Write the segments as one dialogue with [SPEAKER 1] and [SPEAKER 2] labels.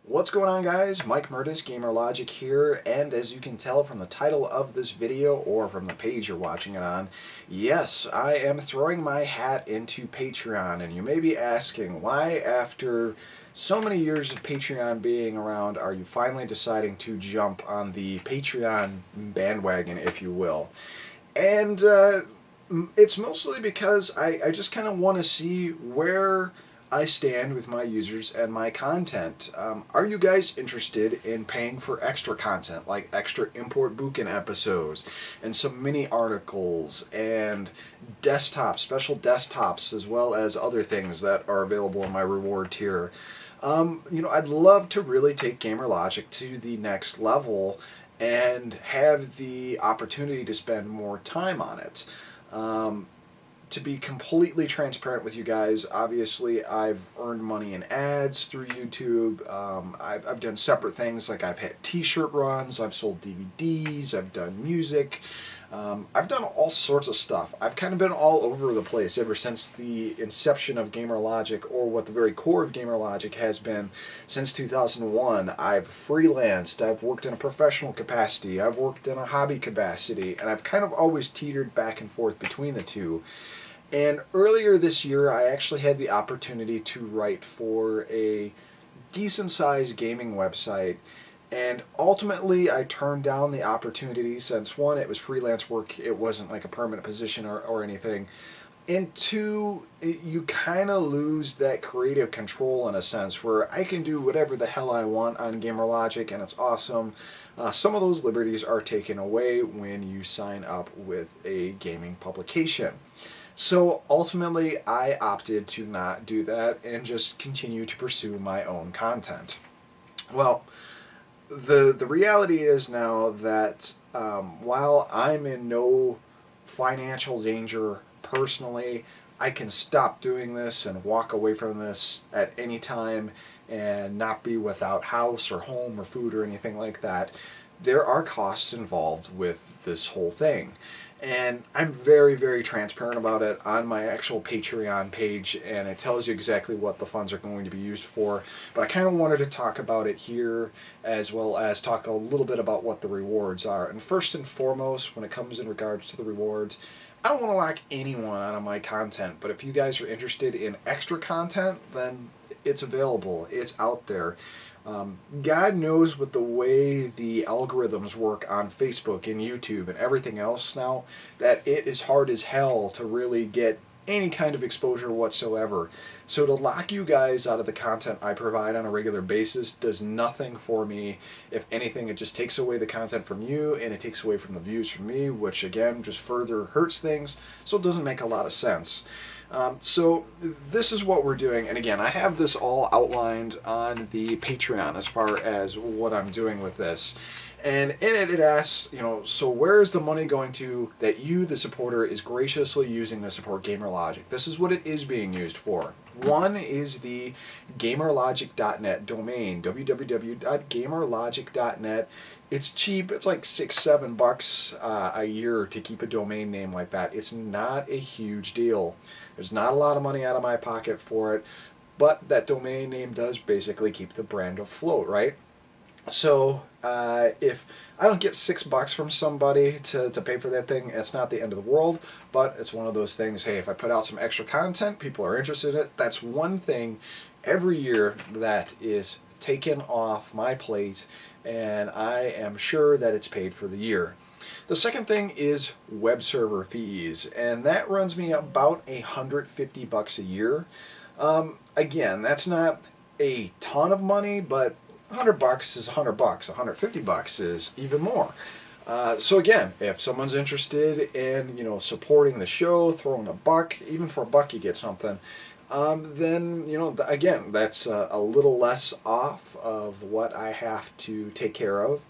[SPEAKER 1] What's going on, guys? Mike Murtis, GamerLogic here, and as you can tell from the title of this video or from the page you're watching it on, yes, I am throwing my hat into Patreon. And you may be asking, why after so many years of Patreon being around are you finally deciding to jump on the Patreon bandwagon, if you will? And it's mostly because I just kind of want to see where I stand with my users and my content. Are you guys interested in paying for extra content, like extra Import Buchan episodes, and some mini articles, and desktops, special desktops, as well as other things that are available in my reward tier? I'd love to really take GamerLogic to the next level and have the opportunity to spend more time on it. To be completely transparent with you guys, obviously I've earned money in ads through YouTube. I've done separate things, like I've had t-shirt runs, I've sold DVDs, I've done music, I've done all sorts of stuff. I've kind of been all over the place ever since the inception of GamerLogic, or what the very core of GamerLogic has been since 2001. I've freelanced, I've worked in a professional capacity, I've worked in a hobby capacity, and I've kind of always teetered back and forth between the two. And earlier this year, I actually had the opportunity to write for a decent-sized gaming website, and ultimately I turned down the opportunity since, one, it was freelance work, it wasn't like a permanent position or anything, and two, you kind of lose that creative control in a sense, where I can do whatever the hell I want on GamerLogic, and it's awesome. Some of those liberties are taken away when you sign up with a gaming publication. So ultimately, I opted to not do that and just continue to pursue my own content. Well, the reality is now that while I'm in no financial danger personally, I can stop doing this and walk away from this at any time and not be without house or home or food or anything like that. There are costs involved with this whole thing. And I'm very, very transparent about it on my actual Patreon page, and it tells you exactly what the funds are going to be used for. But I kind of wanted to talk about it here, as well as talk a little bit about what the rewards are. And first and foremost, when it comes in regards to the rewards, I don't want to lock anyone out of my content, but if you guys are interested in extra content, then it's available, it's out there. God knows, with the way the algorithms work on Facebook and YouTube and everything else now, that it is hard as hell to really get any kind of exposure whatsoever. So to lock you guys out of the content I provide on a regular basis does nothing for me. If anything, it just takes away the content from you, and it takes away from the views from me, which again just further hurts things, so it doesn't make a lot of sense. So this is what we're doing, and again, I have this all outlined on the Patreon as far as what I'm doing with this. And in it, it asks, so where is the money going to that you, the supporter, is graciously using to support GamerLogic? This is what it is being used for. One is the gamerlogic.net domain, www.gamerlogic.net. It's cheap. It's like $6-7 a year to keep a domain name like that. It's not a huge deal. There's not a lot of money out of my pocket for it, but that domain name does basically keep the brand afloat, right? So if I don't get $6 from somebody to pay for that thing, it's not the end of the world, but it's one of those things, hey, if I put out some extra content, people are interested in it, that's one thing every year that is taken off my plate, and I am sure that it's paid for the year. The second thing is web server fees, and that runs me about $150 a year. Again, that's not a ton of money, but $100 is $100. $150 is even more. So again, if someone's interested in supporting the show, throwing a buck, even for a buck you get something, then again, that's a little less off of what I have to take care of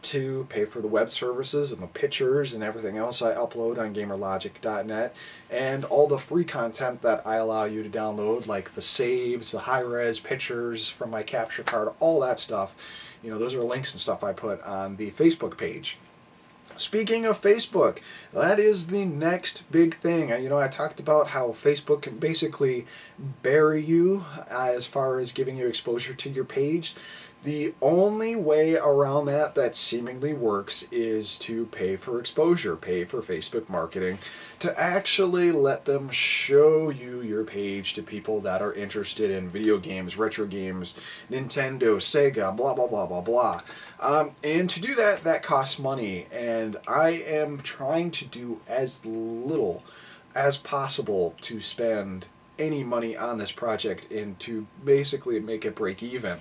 [SPEAKER 1] to pay for the web services and the pictures and everything else I upload on gamerlogic.net, and all the free content that I allow you to download, like the saves, the high-res pictures from my capture card, all that stuff. Those are links and stuff I put on the Facebook page. Speaking of Facebook, that is the next big thing. I talked about how Facebook can basically bury you as far as giving you exposure to your page. The only way around that seemingly works is to pay for exposure, pay for Facebook marketing, to actually let them show you your page to people that are interested in video games, retro games, Nintendo, Sega, blah, blah, blah, blah, blah. And to do that, that costs money, and I am trying to do as little as possible to spend any money on this project and to basically make it break even.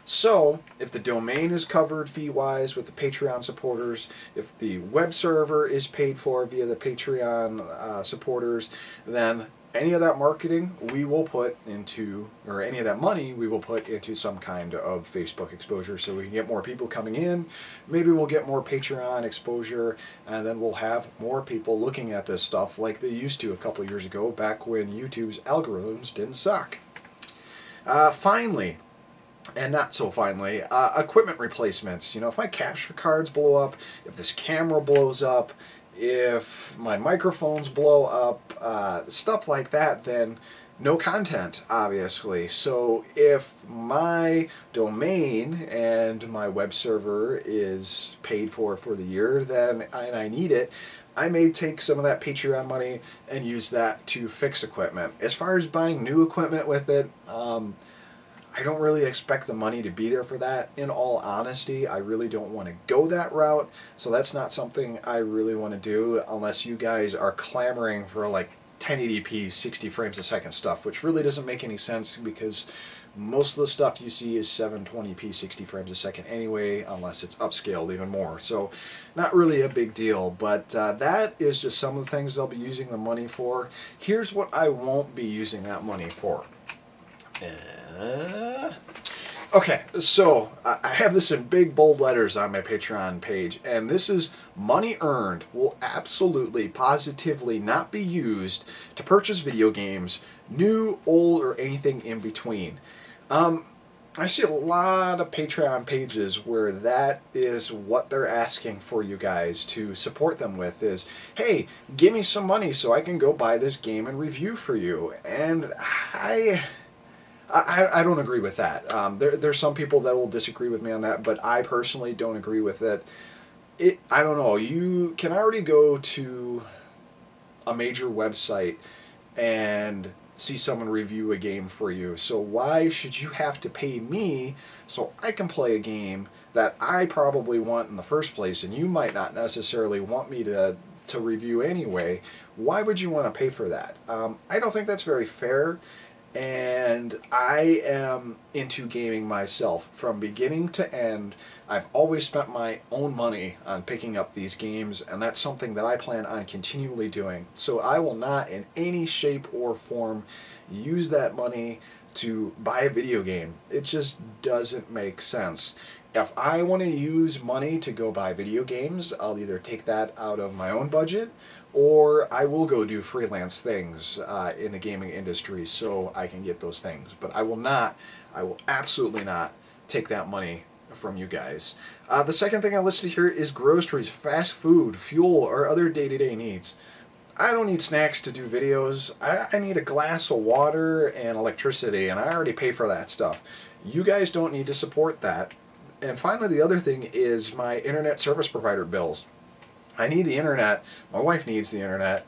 [SPEAKER 1] So, if the domain is covered fee-wise with the Patreon supporters, if the web server is paid for via the Patreon supporters, then any of that marketing we will put into, or any of that money we will put into some kind of Facebook exposure so we can get more people coming in. Maybe we'll get more Patreon exposure, and then we'll have more people looking at this stuff like they used to a couple years ago, back when YouTube's algorithms didn't suck. Finally, and not so finally, equipment replacements. If my capture cards blow up, if this camera blows up, if my microphones blow up, stuff like that, then no content, obviously. So if my domain and my web server is paid for the year, then and I need it, I may take some of that Patreon money and use that to fix equipment. As far as buying new equipment with it, I don't really expect the money to be there for that. In all honesty, I really don't want to go that route, so that's not something I really want to do unless you guys are clamoring for like 1080p 60 frames a second stuff, which really doesn't make any sense because most of the stuff you see is 720p 60 frames a second anyway, unless it's upscaled even more. So not really a big deal, but that is just some of the things I'll be using the money for. Here's what I won't be using that money for. Okay, so I have this in big bold letters on my Patreon page, and this is money earned will absolutely, positively not be used to purchase video games, new, old, or anything in between. I see a lot of Patreon pages where that is what they're asking for you guys to support them with is, hey, give me some money so I can go buy this game and review for you. And I don't agree with that. There's some people that will disagree with me on that, but I personally don't agree with it. I don't know. You can already go to a major website and see someone review a game for you. So why should you have to pay me so I can play a game that I probably want in the first place, and you might not necessarily want me to review anyway? Why would you want to pay for that? I don't think that's very fair. And I am into gaming myself from beginning to end. I've always spent my own money on picking up these games, and that's something that I plan on continually doing. So I will not in any shape or form use that money to buy a video game. It just doesn't make sense. If I want to use money to go buy video games, I'll either take that out of my own budget, or I will go do freelance things in the gaming industry so I can get those things. But I will absolutely not take that money from you guys. The second thing I listed here is groceries, fast food, fuel, or other day-to-day needs. I don't need snacks to do videos. I need a glass of water and electricity, and I already pay for that stuff. You guys don't need to support that. And finally, the other thing is my internet service provider bills. I need the internet. My wife needs the internet.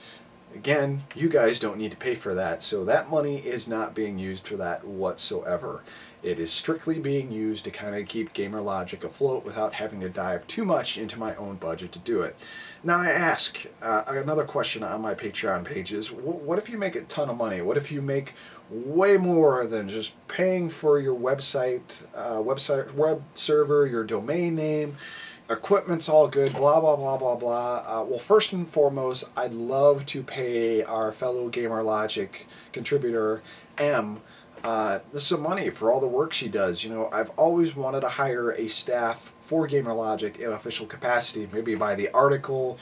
[SPEAKER 1] Again, you guys don't need to pay for that, so that money is not being used for that whatsoever. It is strictly being used to kind of keep Gamer Logic afloat without having to dive too much into my own budget to do it. Now I ask another question on my Patreon page is, what if you make a ton of money? What if you make way more than just paying for your website, web server, your domain name, equipment's all good, blah, blah, blah, blah, blah. Well, first and foremost, I'd love to pay our fellow Gamer Logic contributor, M, some money for all the work she does. I've always wanted to hire a staff for GamerLogic in official capacity, maybe by the article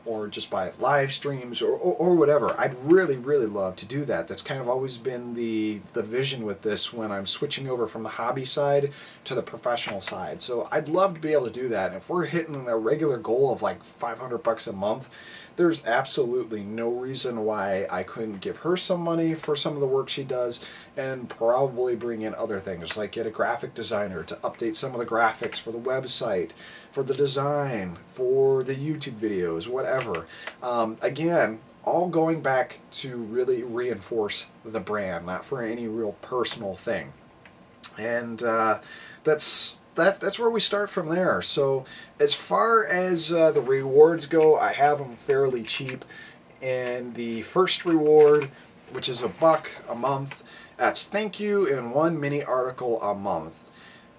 [SPEAKER 1] or just by live streams or whatever. I'd really, really love to do that. That's kind of always been the vision with this when I'm switching over from the hobby side to the professional side. So I'd love to be able to do that. And if we're hitting a regular goal of like $500 a month, there's absolutely no reason why I couldn't give her some money for some of the work she does, and probably bring in other things, like get a graphic designer to update some of the graphics for the website, for the design, for the YouTube videos, whatever. Again, all going back to really reinforce the brand, not for any real personal thing. And that's where we start from there. So as far as the rewards go, I have them fairly cheap. And the first reward, which is $1 a month, that's thank you and 1 mini article a month.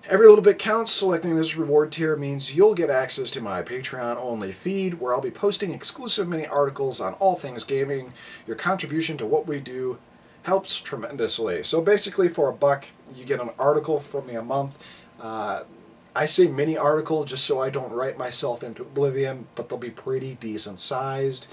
[SPEAKER 1] Every little bit counts. Selecting this reward tier means you'll get access to my Patreon only feed, where I'll be posting exclusive mini articles on all things gaming. Your contribution to what we do helps tremendously. So basically for $1, you get an article from me a month. I say mini article just so I don't write myself into oblivion, but they'll be pretty decent sized.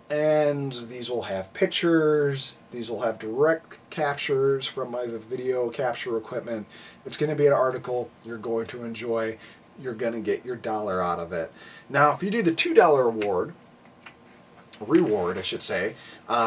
[SPEAKER 1] And these will have pictures, these will have direct captures from my video capture equipment. It's going to be an article you're going to enjoy. You're going to get your dollar out of it. Now, if you do the $2 reward, I should say,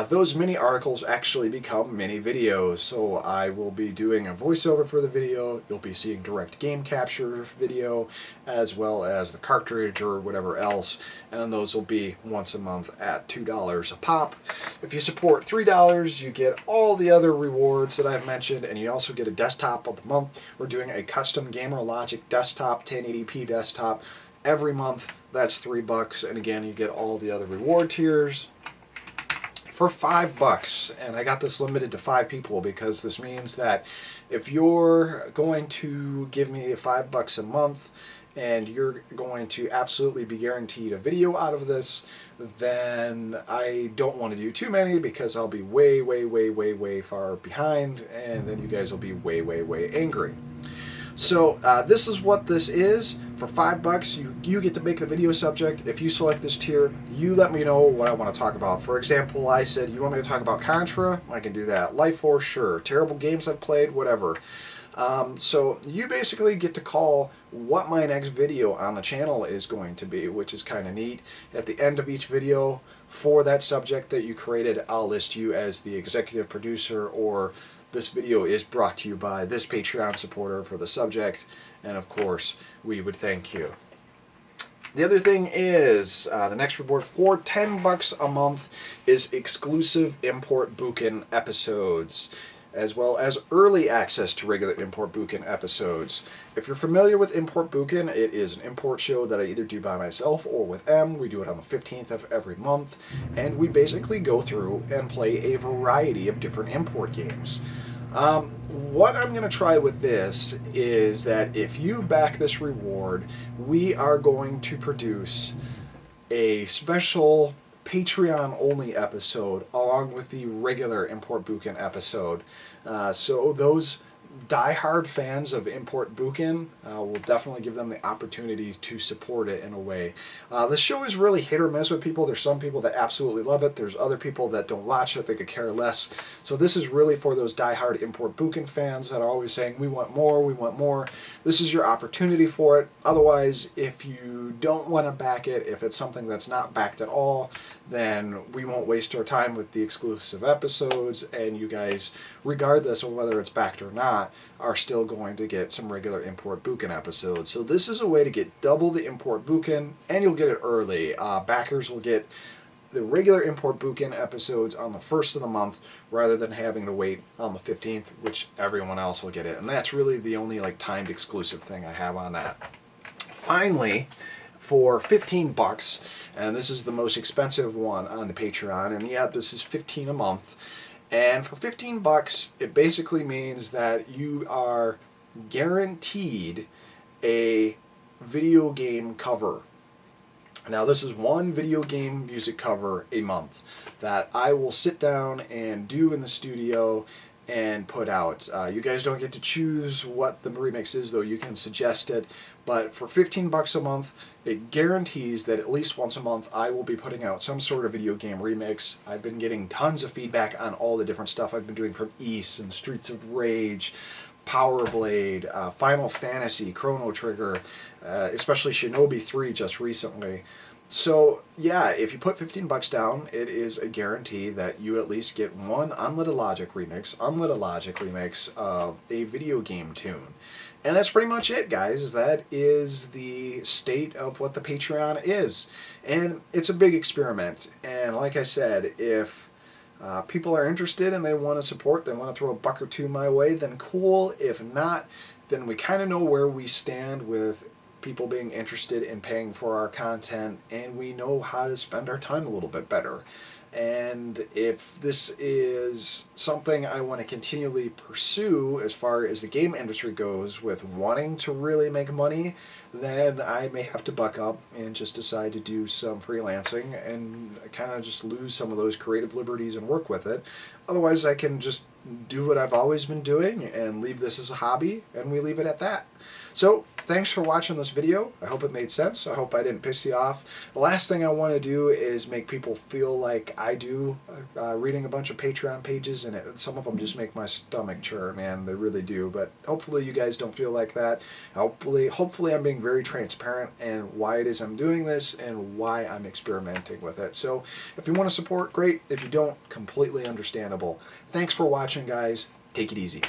[SPEAKER 1] those mini articles actually become mini videos. So I will be doing a voiceover for the video. You'll be seeing direct game capture video, as well as the cartridge or whatever else. And those will be once a month at $2 a pop. If you support $3, you get all the other rewards that I've mentioned, and you also get a desktop of the month. We're doing a custom GamerLogic desktop, 1080p desktop, every month. That's $3, and again, you get all the other reward tiers for $5. And I got this limited to 5 people because this means that if you're going to give me $5 a month and you're going to absolutely be guaranteed a video out of this, then I don't want to do too many because I'll be way, way, way, way, way far behind, and then you guys will be way, way, way angry. So this is what this is. For $5, you get to make the video subject. If you select this tier, you let me know what I want to talk about. For example, I said, you want me to talk about Contra? I can do that. Life Force, sure. Terrible games I've played, whatever. So you basically get to call what my next video on the channel is going to be, which is kind of neat. At the end of each video, for that subject that you created, I'll list you as the executive producer, or this video is brought to you by this Patreon supporter for the subject, and of course, we would thank you. The other thing is, the next reward for $10 a month is exclusive Import Bukin episodes, as well as early access to regular Import Bukin episodes. If you're familiar with Import Bukin, it is an import show that I either do by myself or with M. We do it on the 15th of every month, and we basically go through and play a variety of different import games. What I'm going to try with this is that if you back this reward, we are going to produce a special Patreon-only episode along with the regular Import Bukin episode. So those die-hard fans of Import Bukin will definitely give them the opportunity to support it in a way. The show is really hit or miss with people. There's some people that absolutely love it. There's other people that don't watch it. They could care less. So this is really for those die-hard Import Bukin fans that are always saying, we want more, we want more. This is your opportunity for it. Otherwise, if you don't want to back it, if it's something that's not backed at all, then we won't waste our time with the exclusive episodes, and you guys, regardless of whether it's backed or not, are still going to get some regular Import Bukin episodes. So this is a way to get double the Import Bukin, and you'll get it early. Backers will get the regular Import Bukin episodes on the 1st of the month, rather than having to wait on the 15th, which everyone else will get it. And that's really the only timed exclusive thing I have on that. Finally, for $15, and this is the most expensive one on the Patreon, and yeah, this is $15 a month. And for $15, it basically means that you are guaranteed a video game cover. Now, this is one video game music cover a month that I will sit down and do in the studio and put out. You guys don't get to choose what the remix is, though. You can suggest it, but for 15 bucks a month, it guarantees that at least once a month I will be putting out some sort of video game remix. I've been getting tons of feedback on all the different stuff I've been doing, from Ys and Streets of Rage, Power Blade, Final Fantasy, Chrono Trigger, especially Shinobi 3 just recently. So yeah, if you put 15 bucks down, it is a guarantee that you at least get one unlit logic remix of a video game tune. And that's pretty much it, guys. That is the state of what the Patreon is. And it's a big experiment. And like I said, if people are interested and they want to support, they want to throw a buck or two my way, then cool. If not, then we kind of know where we stand with people being interested in paying for our content, and we know how to spend our time a little bit better. And if this is something I want to continually pursue as far as the game industry goes, with wanting to really make money, then I may have to buck up and just decide to do some freelancing and kind of just lose some of those creative liberties and work with it. Otherwise, I can just do what I've always been doing and leave this as a hobby, and we leave it at that. So, thanks for watching this video. I hope it made sense. I hope I didn't piss you off. The last thing I want to do is make people feel like I do, reading a bunch of Patreon pages, and some of them just make my stomach churn, man. They really do. But hopefully you guys don't feel like that. Hopefully I'm being very transparent and why it is I'm doing this and why I'm experimenting with it. So, if you want to support, great. If you don't, completely understandable. Thanks for watching, guys. Take it easy.